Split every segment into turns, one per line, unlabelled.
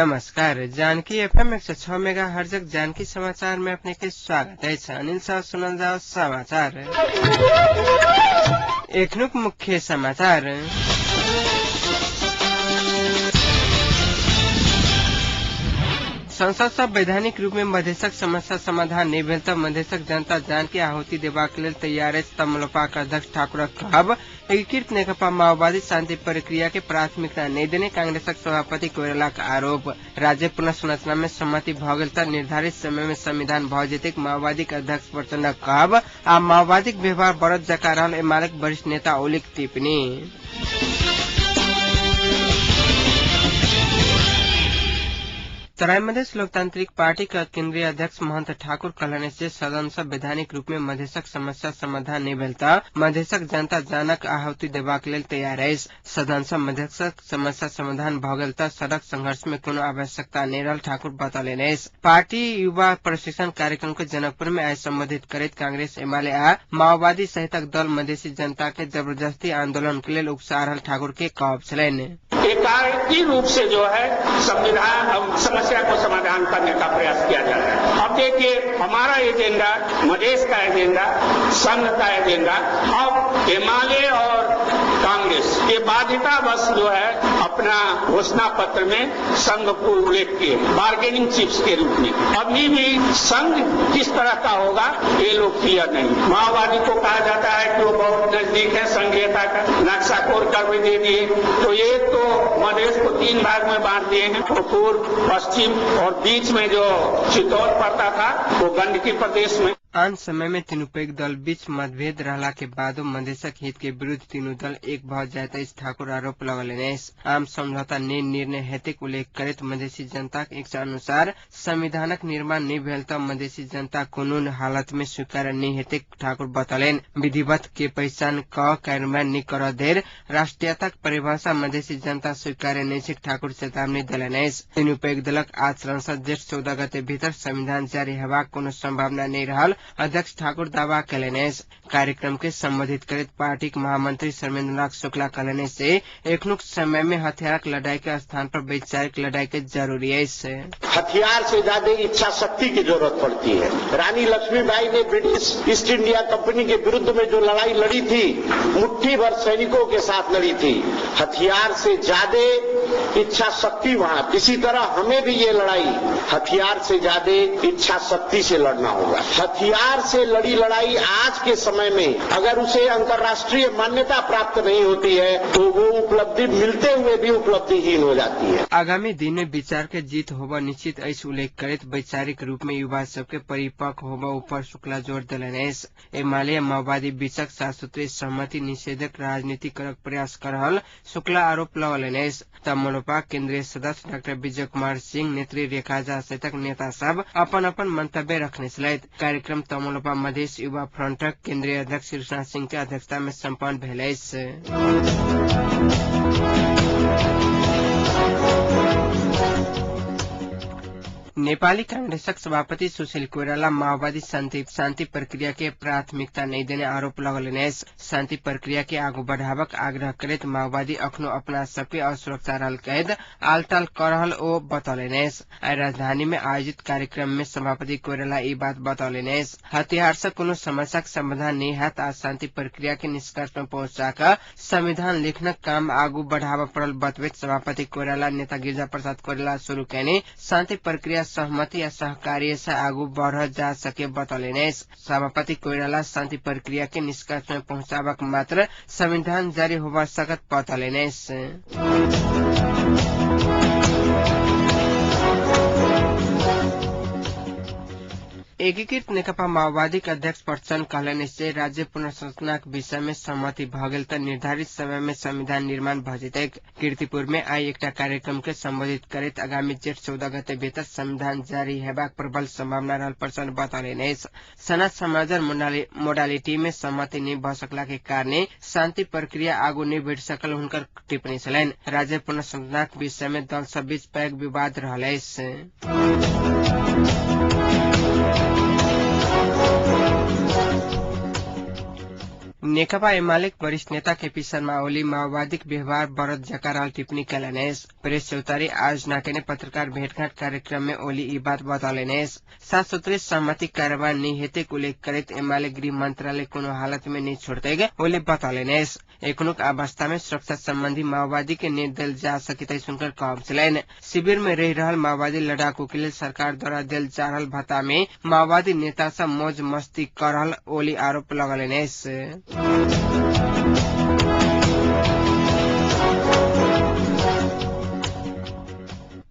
नमस्कार। Janaki FM 106 mega हर्जक Janaki समाचार में अपने के स्वागत है। अनिल साहब सुनल जाओ समाचार। एक मुख्य समाचार। संसद सब वैधानिक रूप में मधेशक समस्या समाधान नहीं भेल तब मधेशक जनता जान की आहुति देबाक लेल तैयार अछि। तमलोपाक अध्यक्ष ठाकुरक कहब। एकीकृत नेकपा माओवादी शांति प्रक्रिया के प्राथमिकता नहीं देने कांग्रेसक सभापति कोइरालाक आरोप। राज्य पुनर्संरचना में सहमति भ गेल त निर्धारित समय में संविधान भ जेतैक माओवादी अध्यक्ष प्रचंडक कहब। आ माओवादी व्यवहार बरत जका रहल एमालेक वरिष्ठ नेता ओलीक टिप्पणी। तराई मधेश लोकतांत्रिक पार्टी का केंद्रीय अध्यक्ष महंत ठाकुर कहलनि से सदन सब वैधानिक रूप में मधेशक समस्या समाधान नहीं भेल त मधेशक जनता जानक आहुति देबाक लेल तैयार अछि। सदन सब मधेशक समस्या समाधान भ गेल त सड़क संघर्ष में कोनो आवश्यकता नहीं रहल ठाकुर बतौलनि अछि। पार्टी युवा प्रशिक्षण कार्यक्रम के जनकपुर में आज संबोधित करैत कांग्रेस एमाले आ माओवादी सहितक दल मधेसी जनता के जबरदस्ती आंदोलन के लेल उकसा रहल ठाकुर के कहब छलनि।
एकाएकी रूप से जो है संविधान समस्या को समाधान करने का प्रयास किया जा रहा है। अब देखिए हमारा एजेंडा, मधेश का एजेंडा, संघ का एजेंडा, अब एमाले और कांग्रेस ये बाध्यतावश जो है अपना घोषणा पत्र में संघ को उल्लेख किए बार्गेनिंग चिप्स के रूप में। अभी भी संघ किस तरह का होगा ये लोग क्लियर नहीं। माओवादी को कहा जाता है कि वो बहुत नजदीक है संघीयता का, नक्शा कोर कर भी दे दिए। तो ये तो मधेश को 3 भाग में बांट दिए हैं, तो पूर्व, पश्चिम और बीच में जो चित्तौड़ पड़ता था वो गंडकी प्रदेश में।
आन समय में तीनों पैघ दल बीच मतभेद रहला के बादो मधेशक हित के विरुद्ध तीनों दल एक भ जाइत अछि ठाकुर आरोप लगौलनि अछि। आम समझौता ने निर्णय हेतुक उल्लेख करैत मधेसी जनताक इच्छा अनुसार संविधानक निर्माण नहीं भेल त मधेसी जनता कोनो हालत में स्वीकार नहीं हेतुक ठाकुर बतौलनि। विधिवत के पहचान क कार्यान्वयन नहीं कर देर राष्ट्रीयताक परिभाषा मधेसी जनता स्वीकार नहीं छै ठाकुर चेतावनी देलनि अछि। तीनों पैघ दलक आज संसद जेठ 14 गते भीतर संविधान जारी हेबाक कोनो संभावना नहीं रहल अध्यक्ष ठाकुर दावा कयलनि। कार्यक्रम के संबोधित करते पार्टी के महामंत्री शर्मेंद्रनाथ शुक्ला कहलनि से एखनुक समय में हथियारक लड़ाई के स्थान पर वैचारिक लड़ाई के जरूरी है।
हथियार से ज्यादा इच्छा शक्ति की जरूरत पड़ती है। रानी लक्ष्मीबाई ने ब्रिटिश ईस्ट इंडिया कंपनी के विरुद्ध में जो लड़ाई लड़ी थी मुट्ठी भर सैनिकों के साथ लड़ी थी। हथियार से ज्यादा इच्छा शक्ति वहां। इसी तरह हमें भी ये लड़ाई हथियार से ज्यादा इच्छा शक्ति से लड़ना होगा। हथियार से लड़ी लड़ाई आज के समय में अगर उसे अंतर्राष्ट्रीय मान्यता प्राप्त नहीं होती है तो वो उपलब्धि मिलते हुए भी उपलब्धिहीन हो जाती है।
आगामी दिन में विचार के जीत होगा निश्चित ऐसे उल्लेख करते वैचारिक रूप में युवा सबके परिपक्व होगा ऊपर शुक्ला जोर दिलनि। एमाले माओवादी बीचक शाश्वत सहमति निषेधक राजनीति करक प्रयास कर रहल शुक्ला आरोप लगौलनि। तमलोपा केंद्रीय सदस्य डॉक्टर विजय कुमार सिंह नेत्री रेखा झा सहितक नेता सब अपन अपन मंतव्य रखने छलथि। कार्यक्रम तमलोपा मधेश युवा फ्रंटक केंद्रीय अध्यक्ष कृष्णा सिंह के अध्यक्षता में संपन्न भेल अछि। नेपाली कांग्रेसक सभापति सुशील कोइराला माओवादी शांति प्रक्रिया के प्राथमिकता नहीं देने आरोप लगौलनि। शांति प्रक्रिया के आगू बढ़ावक आग्रह करैत माओवादी अखनो अपना सबके असुरक्षा रहल कैद आलटाल कर रहल ओ बतौलनि। आई राजधानी में आयोजित कार्यक्रम में सभापति कोइराला ई बात बतौलनि। हथियार से कोनो समस्या के समाधान नहीं हैत आ शांति प्रक्रिया के निष्कर्ष में पहुंचाकर संविधान लिखनक काम आगू बढ़ावा पड़ल बतबैत सभापति कोइराला नेता गिरिजा प्रसाद कोइराला शुरू कैने शांति प्रक्रिया सहमति या सहकार्य से आगू बढ़ जा सके बतौलनि। सभापति कोइराला शांति प्रक्रिया के निष्कर्ष में पहुंचावक मात्र संविधान जारी होवा सकत बतौलनि। एकीकृत नेकपा माओवादी के अध्यक्ष प्रचंड कहलनि से राज्य पुनर्संरचना के विषय में सहमति भ गेल त निर्धारित समय में संविधान निर्माण भ जेतैक। कीर्तिपुर में आई एकटा कार्यक्रम के संबोधित करैत आगामी जेठ 14 गते भीतर संविधान जारी हेबाक प्रबल संभावना रहल प्रचंड बतौलनि। सनद समाजर मोडालिटी में सहमति नहीं भ सकला के कारणे शांति प्रक्रिया आगू नहीं बढ़ सकल हुनकर टिप्पणी छलनि। राज्य पुनर्संरचना के विषय में दल सब बीच पैघ विवाद रहल अछि। नेकपा एमाले वरिष्ठ नेता केपी शर्मा ओली माओवादी व्यवहार बढ़त जकार टिप्पणी कलनेस प्रेस चौतारी आज नाकेने पत्रकार भेंटघाट कार्यक्रम में ओली ये बात बतौलेनेस 7 सूत्रीय सहमति कार्रवाई नहीं हेते उल्लेख करित एमाले गृह मंत्रालय कोनो हालत में नहीं छोड़ते गए ओली बतौलेनेस एकुनुक अवस्था में सुरक्षा संबंधी माओवादी के निर्दल जा सकित सुनकर कहब चलन शिविर में रह रहल माओवादी लड़ाकू के लिए सरकार द्वारा दिल जा रहल भत्ता में माओवादी नेता सब मौज मस्ती कर रहल ओली आरोप लगलेनेस।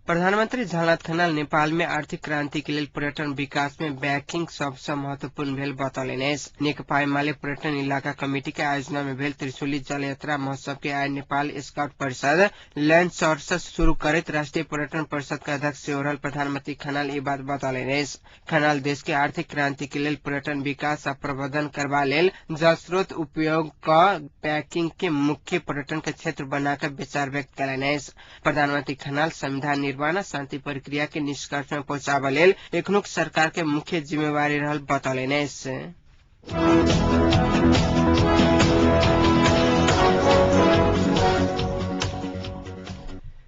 प्रधानमंत्री झलनाथ खनाल नेपाल में आर्थिक क्रांति के लिए पर्यटन विकास में बैंकिंग सबसे महत्वपूर्ण भेल बतौलेनेस नेकपा एमाले पर्यटन इलाका कमेटी के आयोजना में भेल त्रिशूली जल यात्रा महोत्सव के आय नेपाल स्काउट परिषद लैंड चौरस शुरू करित राष्ट्रीय पर्यटन परिषद का अध्यक्ष से ओरल प्रधानमंत्री खनाल ये बात बतौलेनेस। खनाल देश के आर्थिक क्रांति के लिए पर्यटन विकास और प्रबंधन करवा लेल जल स्रोत उपयोग का पैकिंग के मुख्य पर्यटन के क्षेत्र बनाकर विचार व्यक्त करेनेस। प्रधानमंत्री खनाल संविधान निर्माण शांति प्रक्रिया के निष्कर्ष में पहुंचावा लेल एखनुक सरकार के मुख्य जिम्मेवारी रहल बतौलेनेस।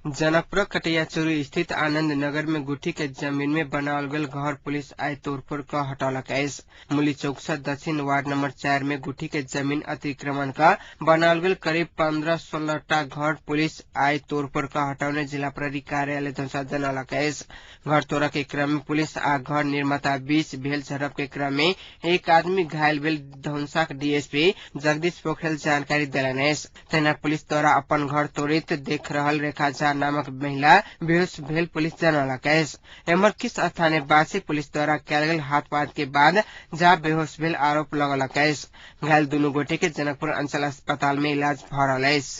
जनकपुर कटैयाचोरी स्थित आनंद नगर में गुठी के जमीन में बनावल गल घर पुलिस आय तोड़फोड़ का हटौलक ऐस मूली चौक से दक्षिण वार्ड नंबर 4 में गुठी के जमीन अतिक्रमण का बनावल गल करीब 15-16 टा घर पुलिस आय तोड़फोड़ का हटौने जिला प्रहरी कार्यालय धनुषा जनौलक ऐस। घर तोड़ा के क्रम में पुलिस आ घर निर्माता बीच भेल झड़प के क्रम में एक आदमी घायल भेल धनुषा डीएसपी जगदीश पोखरेल जानकारी दिलन ऐस। तेना पुलिस द्वारा अपन घर तोड़ित देख रहल रेखा झा नामक महिला बेहोश भेल पुलिस जनौलक ऐस। एमर किस स्थानीय वासी पुलिस द्वारा कैल गेल हाथपात के बाद जा बेहोश भेल आरोप लगलक ऐस। घायल दुनू गोटे के जनकपुर अंचल अस्पताल में इलाज भ रहल ऐस।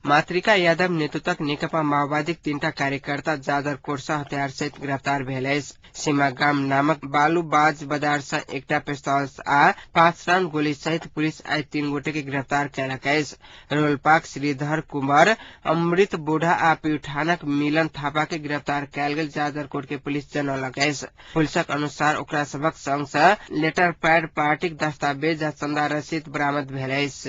मातृका यादव नेतृत्वक नेकपा माओवादी 3टा कार्यकर्ता जादर कोर्सा हथियार सहित गिरफ्तार भेल ऐस। सीमा गाम नामक बालूबाज बाजार से एकटा पिस्तौल आ 5 राउंड गोली सहित पुलिस आय 3 गोटे के गिरफ्तार कैलक ऐस। रोलपाक श्रीधर कुमार अमृत बोढ़ा आ पीठानक मिलन थापा के गिरफ्तार कैल गेल जादर कोर्ट के पुलिस जनौलक ऐस। पुलिसक अनुसार ओकरा सबक संग से लेटर पैड पार्टीक दस्तावेज आ चंदा रसीद बरामद भेल ऐस।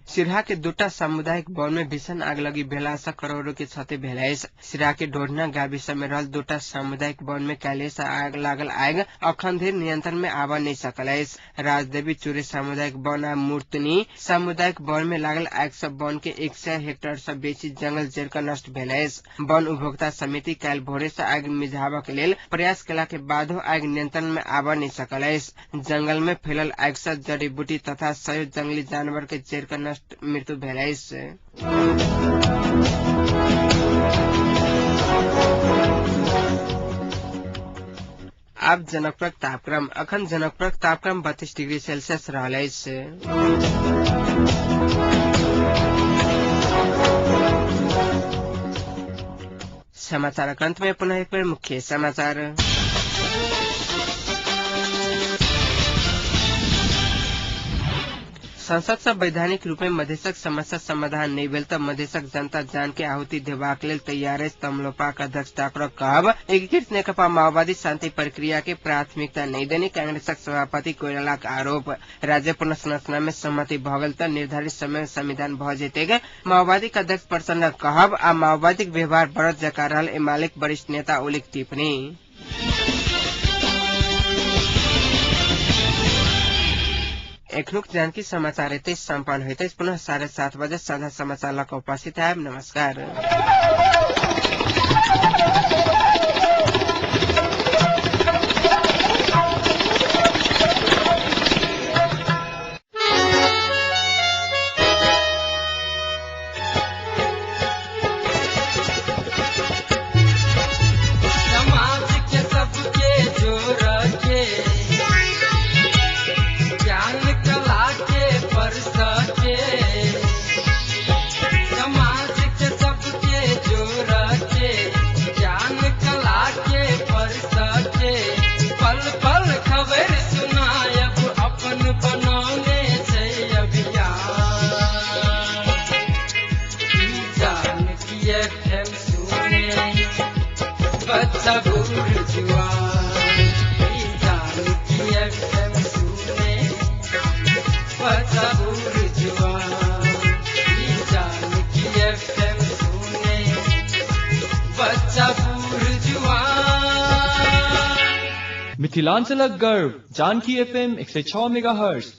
सिरहा के 2टा सामुदायिक भवन में भीषण आग लगी भेला से करोड़ों के क्षति भेल ऐस। सिरहा के ढोढना गाविस में रहल 2टा सामुदायिक भवन में काल्हि से आग लागल आग अखन धरि नियंत्रण में आवा नहीं सकल ऐस। राजदेवी चूरे सामुदायिक भवन आ मूर्तनी सामुदायिक भवन में लागल आग से वन के 100 हेक्टेयर से बेसी जंगल जड़ कर नष्ट भेल ऐस। वन उपभोक्ता समिति काल्हि भोरे से आग मिझाबा के लेल प्रयास केला के बादो आग नियंत्रण में आवा नहीं सकल ऐस। जंगल में फैलल आग से जड़ी बूटी तथा 100 जंगली जानवर के जड़ कर नष्ट मृत्यु भेल ऐस। अब जनकपुर तापक्रम अखन जनकपुर तापक्रम 32 डिग्री सेल्सियस रहल ऐस। समाचार अंत में पुनः एक बार मुख्य समाचार। संसद से वैधानिक रूप में मधेशक समस्या समाधान नहीं भेल तब मधेशक जनता जान के आहुति देबाक लेल तैयार है। तमलोपाक अध्यक्ष ठाकुर कहब एकीकृत नेकपा माओवादी शांति प्रक्रिया के प्राथमिकता नहीं देने कांग्रेसक सभापति कोइरालाक आरोप। राज्य पुनर्संरचना में सहमति भ गेल त निर्धारित समय संविधान भ जेते। माओवादी अध्यक्ष प्रचंड कहब आ माओवादी व्यवहार बढ़त जका रहल एमालेक वरिष्ठ नेता ओलीक टिप्पणी। एखनुक जानकी समाचार एते संपन्न होते पुनः 7:30 बजे साझा समाचार लक उपस्थित है। नमस्कार।
समाज के सबके बच्चा बुर्जुआ जानकी FM सुने बच्चा बुर्जुआ जानकी FM सुने बच्चा बुर्जुआ
मिथिलांचल गर्व जानकी FM 106 मेगाहर्ट्ज